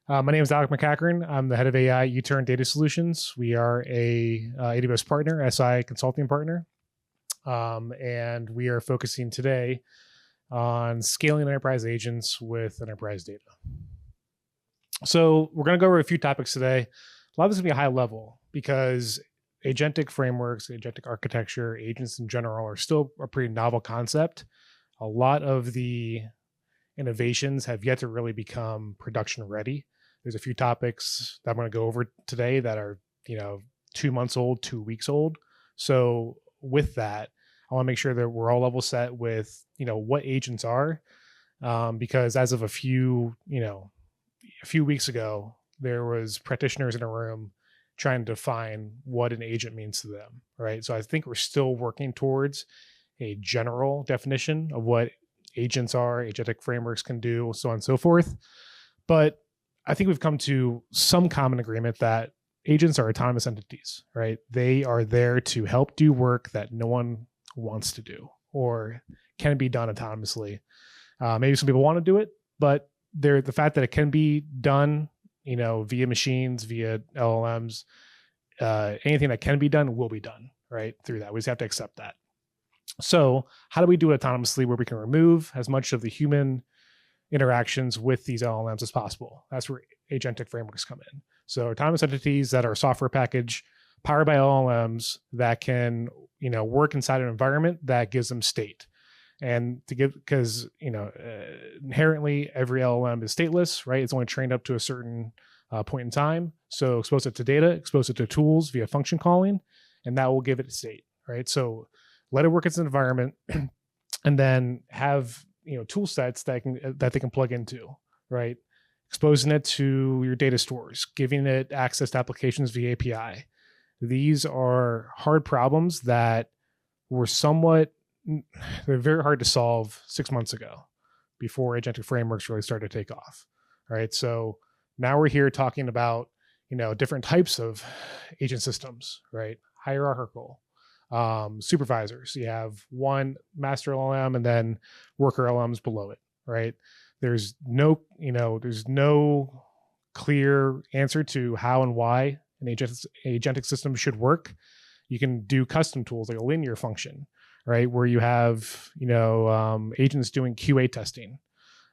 My name is Alec MacEachern. I'm the head of AI Uturn Data Solutions. We are a AWS partner, SI consulting partner, and we are focusing today on scaling enterprise agents with enterprise data. So we're going to go over a few topics today. A lot of this is going to be high level because agentic frameworks, agentic architecture, agents in general are still a pretty novel concept. A lot of the innovations have yet to really become production ready. There's a few topics that I'm going to go over today that are, 2 months old, 2 weeks old. So with that, I want to make sure that we're all level set with, what agents are, because as of a few weeks ago, there was practitioners in a room trying to define what an agent means to them, right? So I think we're still working towards a general definition of what agents are, agentic frameworks can do, so on and so forth. But I think we've come to some common agreement that agents are autonomous entities, right? They are there to help do work that no one wants to do or can be done autonomously. Maybe some people want to do it, but the fact that it can be done, via machines, via LLMs, anything that can be done will be done, right? Through that. We just have to accept that. So how do we do it autonomously where we can remove as much of the human interactions with these LLMs as possible? That's where agentic frameworks come in. So autonomous entities that are a software package powered by LLMs that can, work inside an environment that gives them state. And because inherently every LLM is stateless, right? It's only trained up to a certain point in time. So expose it to data, expose it to tools via function calling, and that will give it a state, right? So let it work its environment, and then have tool sets that they can plug into, right? Exposing it to your data stores, giving it access to applications via API. These are hard problems that were they're very hard to solve 6 months ago before agentic frameworks really started to take off, right? So now we're here talking about, different types of agent systems, right? Hierarchical, supervisors. You have one master LLM and then worker LLMs below it, right? There's no clear answer to how and why an agentic system should work. You can do custom tools like a linear function, right? Where you have, agents doing QA testing,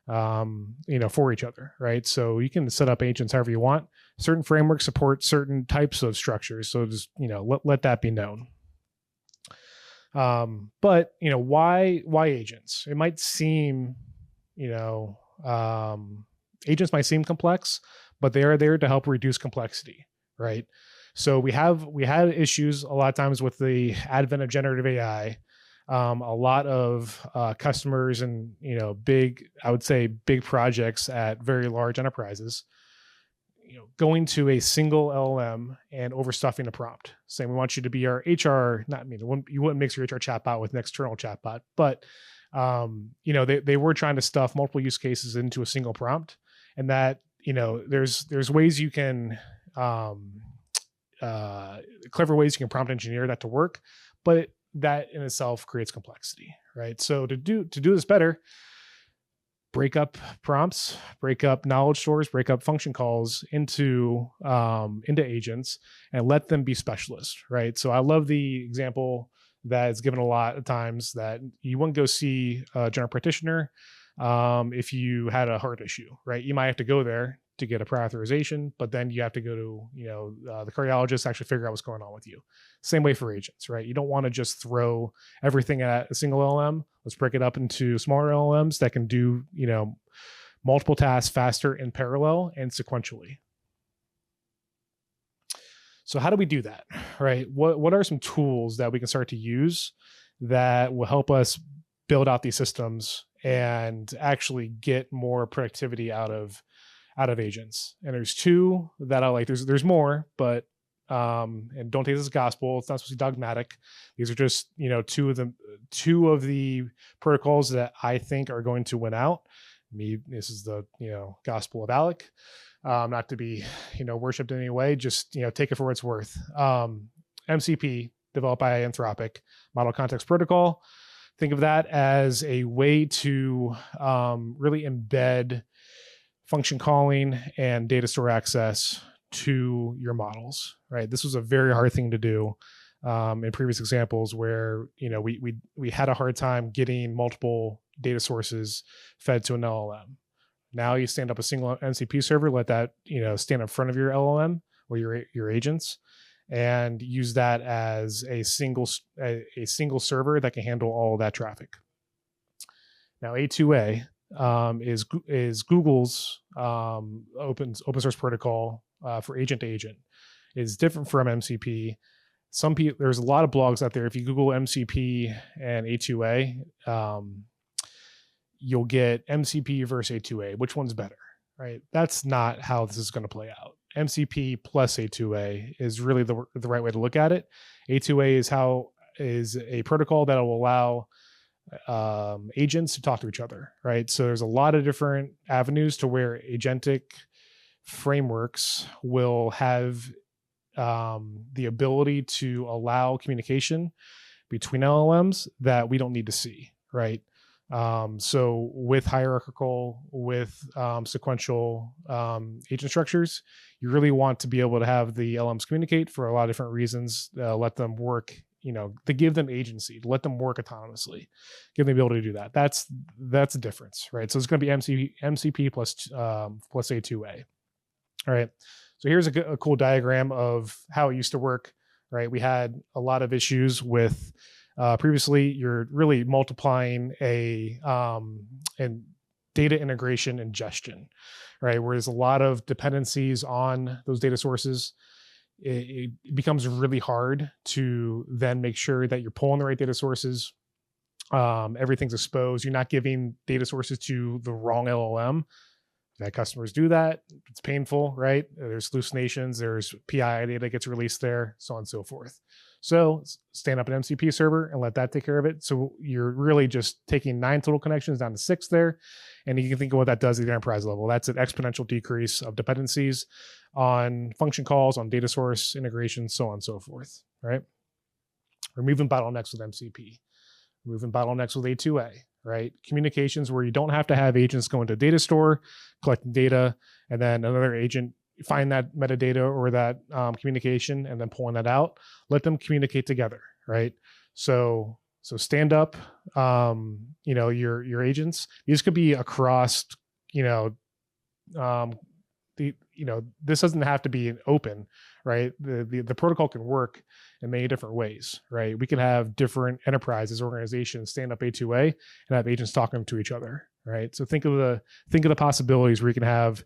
for each other, right? So you can set up agents however you want. Certain frameworks support certain types of structures. So just, let that be known. But why agents? It might seem, agents might seem complex, but they are there to help reduce complexity, right? So we had issues a lot of times with the advent of generative AI. A lot of customers and big projects at very large enterprises, going to a single LLM and overstuffing a prompt, saying we want you to be our HR. You wouldn't mix your HR chatbot with an external chatbot, but they were trying to stuff multiple use cases into a single prompt, and that there's ways you can clever ways you can prompt engineer that to work, but that in itself creates complexity, right? So to do this better, break up prompts, break up knowledge stores, break up function calls into agents, and let them be specialists, right? So I love the example that is given a lot of times that you wouldn't go see a general practitioner if you had a heart issue, right? You might have to go there to get a prior authorization, but then you have to go to the cardiologist to actually figure out what's going on with you. Same way for agents, right? You don't want to just throw everything at a single LLM. Let's break it up into smaller LLMs that can do multiple tasks faster in parallel and sequentially. So how do we do that, right? What are some tools that we can start to use that will help us build out these systems and actually get more productivity out of agents? And there's two that I like. There's more, but and don't take this as gospel. It's not supposed to be dogmatic. These are just two of the protocols that I think are going to win out. This is the gospel of Alec. Not to be worshipped in any way. Just take it for what it's worth. MCP, developed by Anthropic, Model Context Protocol. Think of that as a way to really embed function calling and data store access to your models, right? This was a very hard thing to do in previous examples where, we had a hard time getting multiple data sources fed to an LLM. Now you stand up a single MCP server, let that, stand in front of your LLM or your agents, and use that as a single server that can handle all of that traffic. Now A2A is Google's open source protocol for agent to agent. It's different from MCP. There's a lot of blogs out there. If you Google MCP and A2A, you'll get MCP versus A2A. Which one's better, right? That's not how this is going to play out. MCP plus A2A is really the right way to look at it. A2A is a protocol that will allow agents to talk to each other, right? So there's a lot of different avenues to where agentic frameworks will have the ability to allow communication between LLMs that we don't need to see, right? So with hierarchical, with sequential agent structures, you really want to be able to have the LLMs communicate for a lot of different reasons. Let them work, to give them agency, to let them work autonomously, give them the ability to do that. That's the difference, right? So it's going to be MCP plus A2A. All right. So here's a cool diagram of how it used to work, right? We had a lot of issues with previously. You're really multiplying and data integration ingestion, right? Where there's a lot of dependencies on those data sources. It becomes really hard to then make sure that you're pulling the right data sources. Everything's exposed. You're not giving data sources to the wrong LLM. That customers do that. It's painful, right? There's hallucinations. There's PI data gets released there, so on and so forth. So stand up an MCP server and let that take care of it. So you're really just taking 9 total connections down to 6 there. And you can think of what that does at the enterprise level. That's an exponential decrease of dependencies on function calls, on data source integration, so on and so forth, right? Removing bottlenecks with MCP. Removing bottlenecks with A2A, right? Communications where you don't have to have agents go into a data store, collecting data, and then another agent find that metadata or that communication and then pulling that out. Let them communicate together, right? So stand up, your agents. These could be across, this doesn't have to be an open, right? The protocol can work in many different ways, right? We can have different enterprises, organizations stand up A2A and have agents talking to each other, right? So think of the possibilities where you can have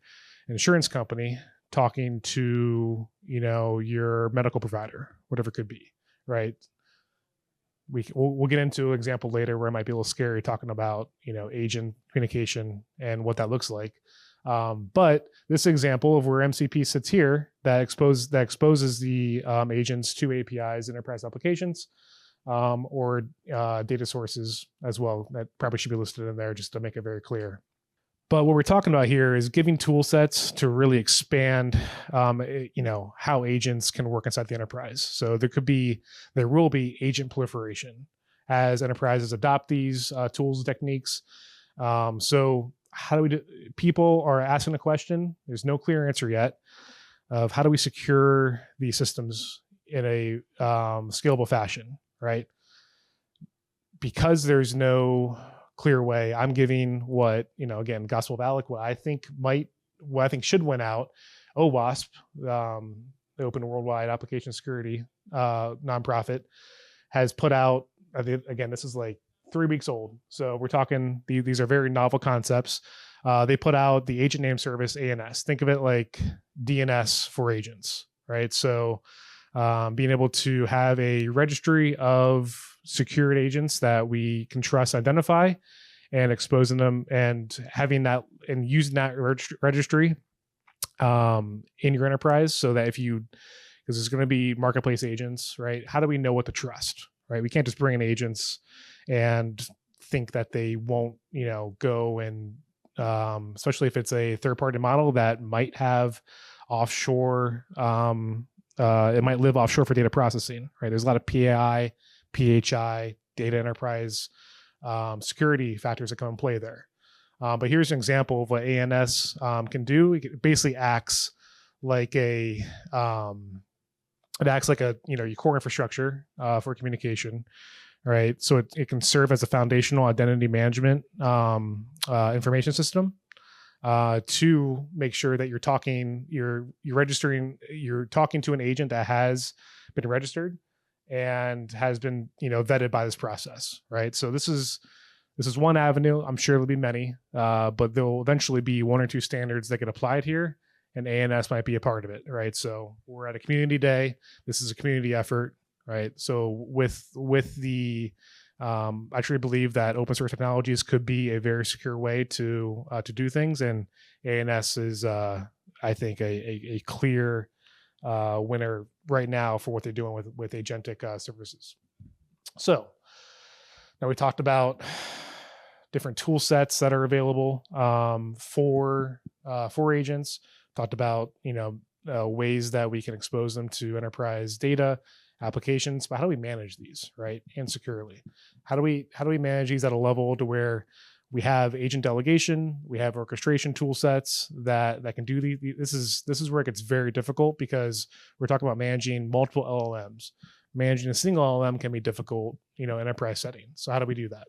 an insurance company talking to, your medical provider, whatever it could be, right? We'll get into an example later where it might be a little scary talking about, agent communication and what that looks like. But this example of where MCP sits here that exposes the agents to APIs, enterprise applications, or data sources as well. That probably should be listed in there just to make it very clear. But what we're talking about here is giving tool sets to really expand, how agents can work inside the enterprise. So there will be agent proliferation as enterprises adopt these tools and techniques. So how do we do? People are asking the question. There's no clear answer yet of how do we secure these systems in a scalable fashion, right? Because there's no clear way. I'm giving again, Gospel of Alec, what I think should win out. OWASP, the Open Worldwide Application Security nonprofit, has put out, again, this is like 3 weeks old. So we're talking, these are very novel concepts. They put out the agent name service, ANS. Think of it like DNS for agents, right? So being able to have a registry of secured agents that we can trust, identify, and exposing them, and having that and using that registry in your enterprise, so that because there's going to be marketplace agents, right? How do we know what to trust, right? We can't just bring in agents and think that they won't, go and especially if it's a third-party model that might have offshore, it might live offshore for data processing, right? There's a lot of PAI, PHI, data enterprise security factors that come in play there. But here's an example of what ANS can do. It basically acts like a your core infrastructure for communication, right? So it can serve as a foundational identity management information system to make sure that you're talking to an agent that has been registered and has been vetted by this process, right? So this is one avenue. I'm sure there'll be many, but there'll eventually be one or two standards that get applied here, and ANS might be a part of it, right? So we're at a community day. This is a community effort, right? So with the I truly believe that open source technologies could be a very secure way to do things, and ANS is I think a clear winner right now for what they're doing with agentic services. So now we talked about different tool sets that are available for agents. Talked about ways that we can expose them to enterprise data applications, but how do we manage these, right, and securely? How do we manage these at a level to where we have agent delegation, we have orchestration tool sets that can do these? This is where it gets very difficult, because we're talking about managing multiple LLMs. Managing a single LLM can be difficult, enterprise setting. So how do we do that?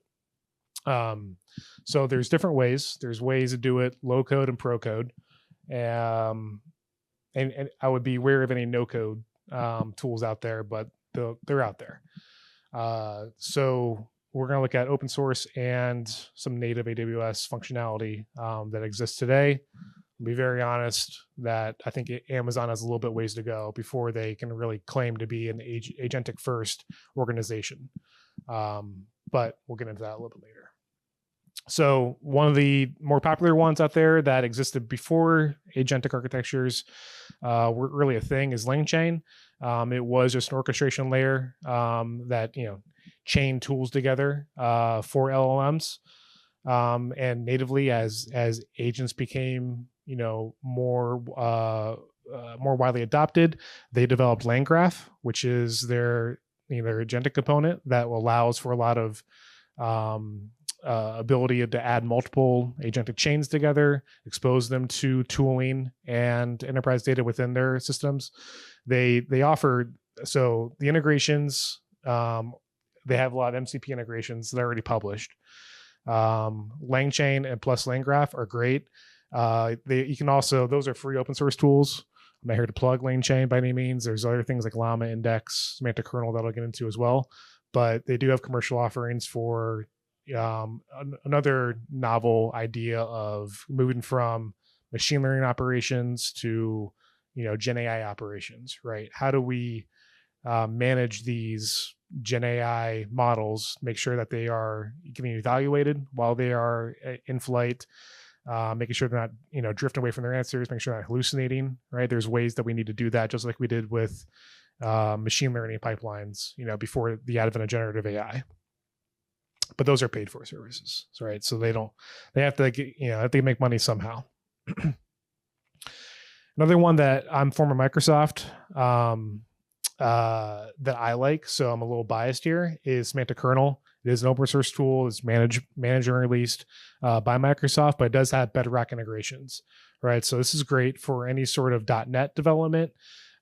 So there's different ways. There's ways to do it low code and pro code. And I would be aware of any no code tools out there, but they're out there. So we're going to look at open source and some native AWS functionality that exists today. I'll be very honest that I think Amazon has a little bit ways to go before they can really claim to be an agentic first organization. But we'll get into that a little bit later. So one of the more popular ones out there that existed before agentic architectures were really a thing is LangChain. It was just an orchestration layer that chained tools together for LLMs, and natively as agents became more widely adopted, they developed LangGraph, which is their agentic component that allows for a lot of ability to add multiple agentic chains together, expose them to tooling and enterprise data within their systems. They offer, so the integrations, they have a lot of MCP integrations that are already published. LangChain and plus LangGraph are great. You can also, those are free open source tools. I'm not here to plug LangChain by any means. There's other things like Llama Index, Semantic Kernel that I'll get into as well. But they do have commercial offerings for another novel idea of moving from machine learning operations to GenAI operations, right? How do we manage these GenAI models, make sure that they are getting evaluated while they are in flight, making sure they're not drifting away from their answers, making sure they're not hallucinating, right? There's ways that we need to do that, just like we did with machine learning pipelines before the advent of generative AI. But those are paid for services, right? So they have to make money somehow. Another one that I'm former Microsoft that I like, so I'm a little biased here, is Semantic Kernel. It is an open source tool. It's managed and released by Microsoft, but it does have Bedrock integrations, right? So this is great for any sort of .NET development.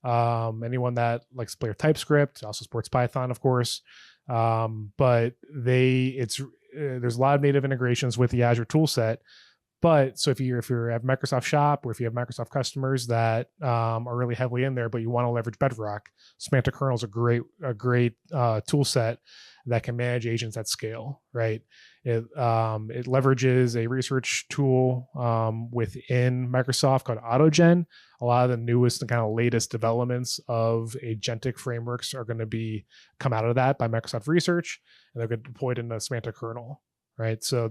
Anyone that likes to play with TypeScript, also supports Python, of course. But there's a lot of native integrations with the Azure toolset. But so if you have Microsoft Shop, or if you have Microsoft customers that are really heavily in there, but you want to leverage Bedrock, Semantic Kernel is a great tool set that can manage agents at scale, right? It leverages a research tool within Microsoft called AutoGen. A lot of the newest and kind of latest developments of agentic frameworks are going to come out of that by Microsoft Research, and they're going to be deployed in the Semantic Kernel, right? So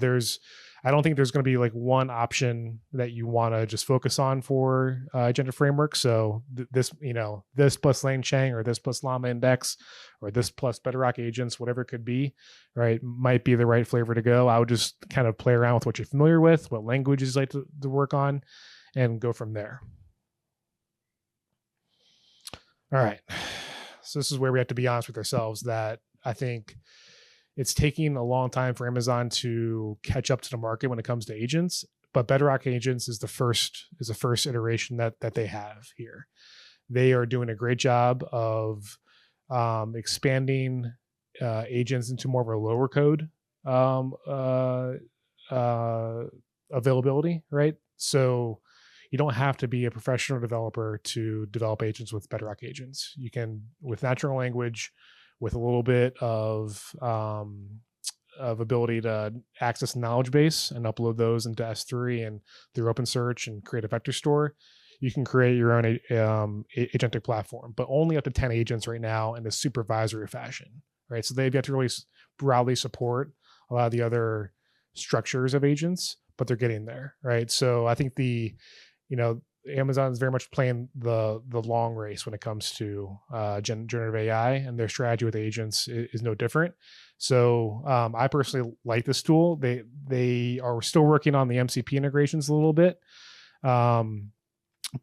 I don't think there's going to be like one option that you want to just focus on for agentic framework. So this plus LangChain, or this plus Llama Index, or this plus Bedrock agents, whatever it could be, right, might be the right flavor to go. I would just kind of play around with what you're familiar with, what languages you like to work on, and go from there. All right. So this is where we have to be honest with ourselves that I think it's taking a long time for Amazon to catch up to the market when it comes to agents. But Bedrock Agents is the first iteration that they have here. They are doing a great job of expanding agents into more of a lower code availability, right? So you don't have to be a professional developer to develop agents with Bedrock Agents. You can, with natural language, with a little bit of ability to access knowledge base and upload those into S3 and through OpenSearch and create a vector store, you can create your own agentic platform, but only up to 10 agents right now in a supervisory fashion, right? So they've got to really broadly support a lot of the other structures of agents, but they're getting there, right? So I think Amazon is very much playing the long race when it comes to generative AI, and their strategy with agents is no different. So I personally like this tool. They are still working on the MCP integrations a little bit.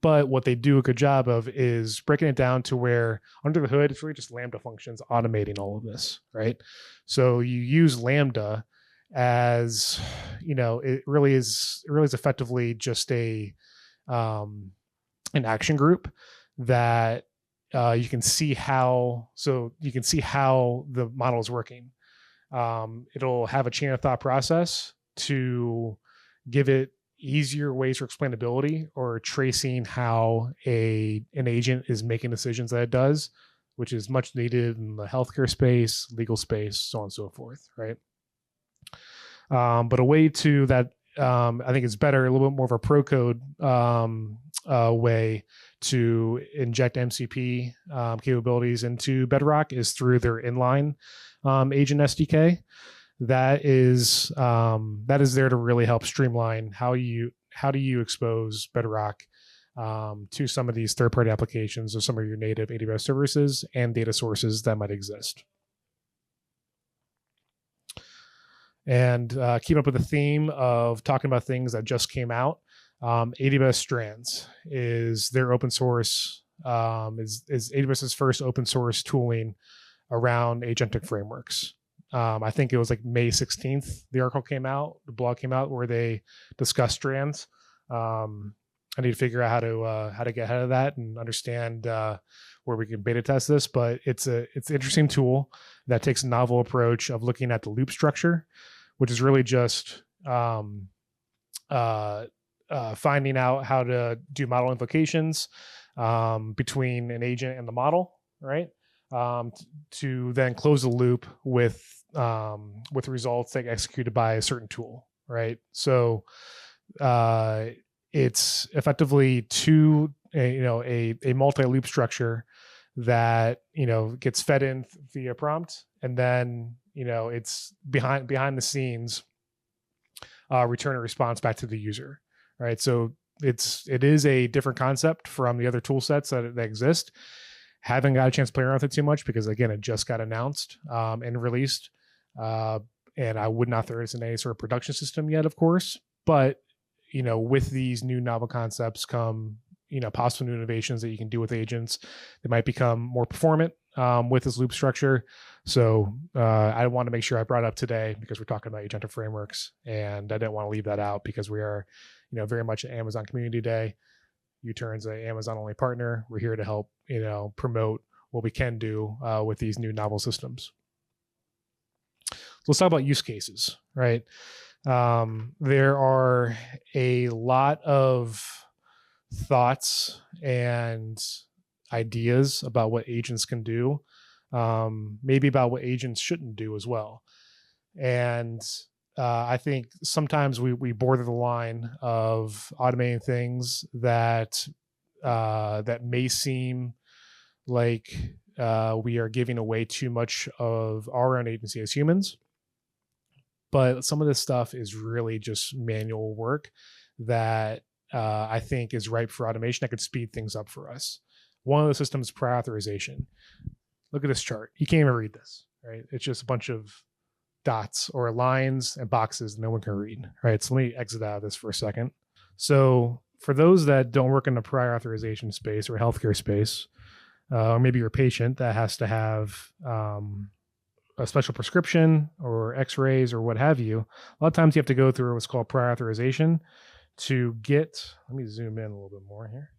But what they do a good job of is breaking it down to where under the hood, it's really just Lambda functions automating all of this, right? So you use Lambda as, it really is effectively just an action group that you can see how the model is working. It'll have a chain of thought process to give it easier ways for explainability or tracing how an agent is making decisions that it does, which is much needed in the healthcare space, legal space, so on and so forth, right? But a way to that I think is better, a little bit more of a pro code way to inject MCP capabilities into Bedrock is through their inline agent SDK. That is there to really help streamline how do you expose Bedrock to some of these third-party applications or some of your native AWS services and data sources that might exist. And keep up with the theme of talking about things that just came out. AWS Strands is their open source, is AWS's first open source tooling around agentic frameworks. I think it was like May 16th, the blog came out where they discussed Strands. I need to figure out how to get ahead of that and understand where we can beta test this, but it's an interesting tool that takes a novel approach of looking at the loop structure, which is really just finding out how to do model invocations between an agent and the model, right? To then close the loop with results that get executed by a certain tool, right? So it's effectively a multi-loop structure that gets fed in via prompt, and then it's behind the scenes return a response back to the user, right? So it is a different concept from the other tool sets that exist. Haven't got a chance to play around with it too much because again, it just got announced and released, and I would not throw this in any sort of production system yet, of course. But with these new novel concepts come possible new innovations that you can do with agents. They might become more performant with this loop structure. So I want to make sure I brought it up today because we're talking about agentic frameworks, and I didn't want to leave that out because we are very much an Amazon Community Day. Uturn's an Amazon only partner. We're here to help promote what we can do with these new novel systems. So let's talk about use cases, right? There are a lot of thoughts and ideas about what agents can do, maybe about what agents shouldn't do as well. And I think sometimes we border the line of automating things that may seem like we are giving away too much of our own agency as humans. But some of this stuff is really just manual work that I think is ripe for automation that could speed things up for us. One of the systems is prior authorization. Look at this chart. You can't even read this, right? It's just a bunch of dots or lines and boxes no one can read, right? So let me exit out of this for a second. So for those that don't work in the prior authorization space or healthcare space, or maybe you're a patient that has to have a special prescription or x-rays or what have you, a lot of times you have to go through what's called prior authorization to get, let me zoom in a little bit more here.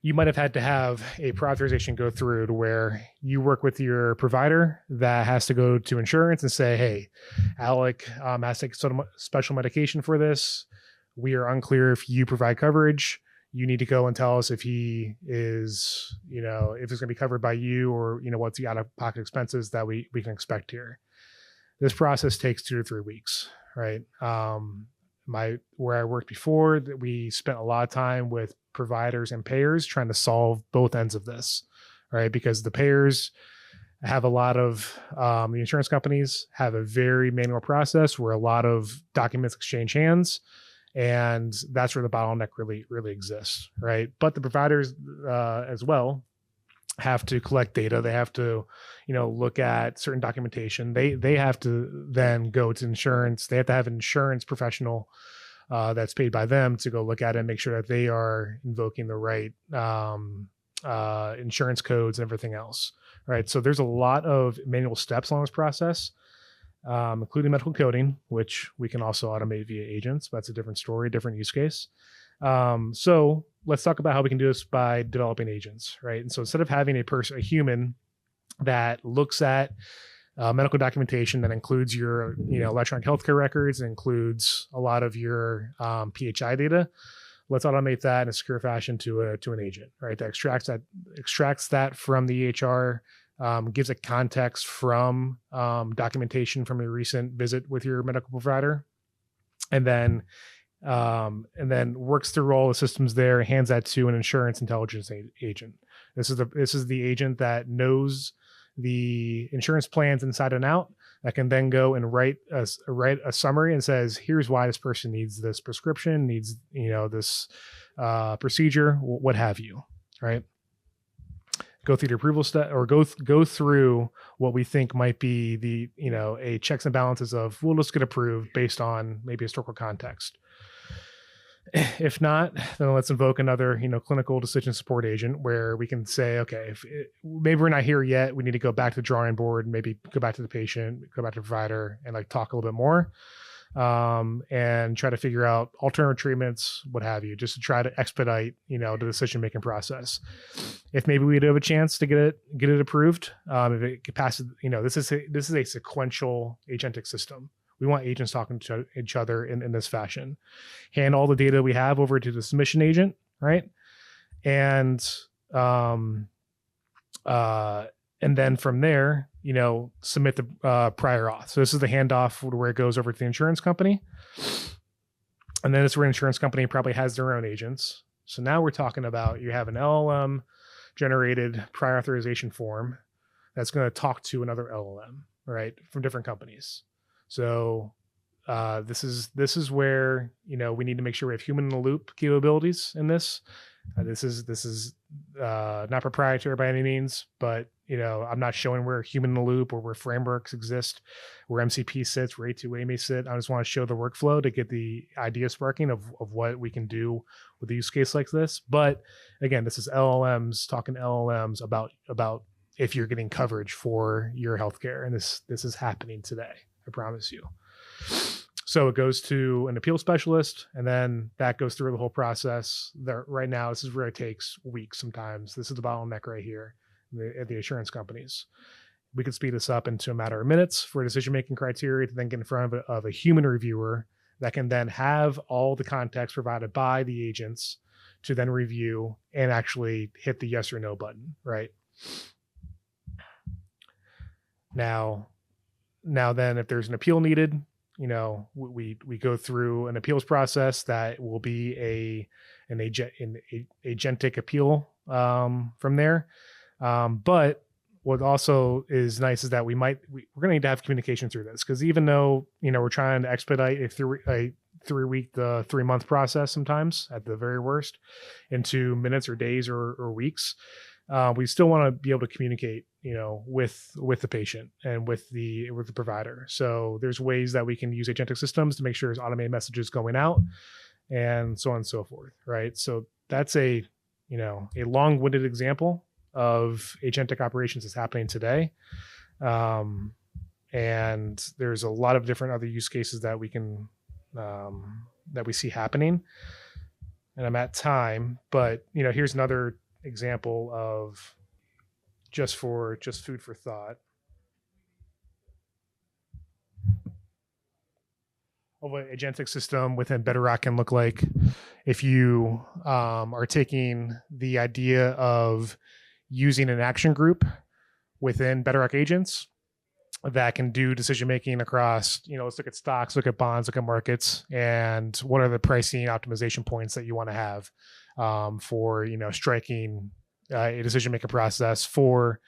You might have had to have a prior authorization go through to where you work with your provider that has to go to insurance and say, hey, Alec has to take some special medication for this. We are unclear if you provide coverage. You need to go and tell us if he is, if it's going to be covered by you, or, what's the out-of-pocket expenses that we can expect here. This process takes 2 to 3 weeks, right? Where I worked before, that we spent a lot of time with providers and payers trying to solve both ends of this, right? Because the payers have a lot of, the insurance companies have a very manual process where a lot of documents exchange hands, and that's where the bottleneck really exists, right? But the providers as well have to collect data. They have to, look at certain documentation. They have to then go to insurance. They have to have an insurance professional that's paid by them to go look at it and make sure that they are invoking the right insurance codes and everything else, right? So there's a lot of manual steps along this process, including medical coding, which we can also automate via agents. But that's a different story, different use case. So let's talk about how we can do this by developing agents, right? And so instead of having a human that looks at medical documentation that includes your, electronic healthcare records, and includes a lot of your PHI data, let's automate that in a secure fashion to an agent, right? That extracts that from the EHR, gives a context from documentation from your recent visit with your medical provider, and then works through all the systems there, hands that to an insurance intelligence agent. This is the agent that knows the insurance plans inside and out, that can then go and write a summary and says, here's why this person needs this prescription, needs, this procedure, what have you, right? Go through the approval step, or go through what we think might be the, a checks and balances of, we'll just get approved based on maybe historical context. If not, then let's invoke another, clinical decision support agent where we can say, okay, maybe we're not here yet. We need to go back to the drawing board, maybe go back to the patient, go back to the provider, and talk a little bit more, and try to figure out alternative treatments, what have you, just to try to expedite, the decision-making process. If maybe we do have a chance to get it approved, if it passes, this is a sequential agentic system. We want agents talking to each other in this fashion. Hand all the data we have over to the submission agent, right? And then from there, submit the prior auth. So this is the handoff where it goes over to the insurance company. And then it's where an insurance company probably has their own agents. So now we're talking about, you have an LLM generated prior authorization form that's going to talk to another LLM, right? From different companies. So this is where, we need to make sure we have human in the loop capabilities in this. This is not proprietary by any means, but I'm not showing where human in the loop or where frameworks exist, where MCP sits, where A2A may sit. I just want to show the workflow to get the idea sparking of what we can do with a use case like this. But again, this is LLMs talking to LLMs about if you're getting coverage for your healthcare, and this is happening today. I promise you. So it goes to an appeal specialist, and then that goes through the whole process. Right now, this is where it takes weeks sometimes. This is the bottleneck right here at the insurance companies. We could speed this up into a matter of minutes for decision-making criteria to then get in front of a human reviewer that can then have all the context provided by the agents to then review and actually hit the yes or no button, right? Now then, if there's an appeal needed, we go through an appeals process that will be an agentic appeal from there. But what also is nice is that we're going to need to have communication through this, because even though we're trying to expedite a 3-month process sometimes at the very worst into minutes or days or weeks, we still want to be able to communicate with the patient and with the provider. So there's ways that we can use agentic systems to make sure there's automated messages going out, and so on and so forth, right? So that's a long-winded example of agentic operations that's happening today. And there's a lot of different other use cases that we can that we see happening. And I'm at time, but here's another example of just food for thought of what a agentic system within Bedrock can look like if you are taking the idea of using an action group within Bedrock agents that can do decision making across, let's look at stocks, look at bonds, look at markets, and what are the pricing optimization points that you want to have for striking a decision making process for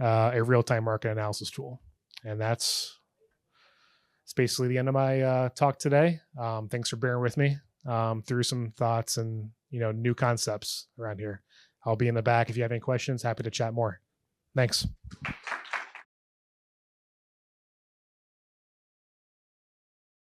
a real time market analysis tool. And it's basically the end of my talk today. Thanks for bearing with me through some thoughts and new concepts around here. I'll be in the back if you have any questions. Happy to chat more. Thanks.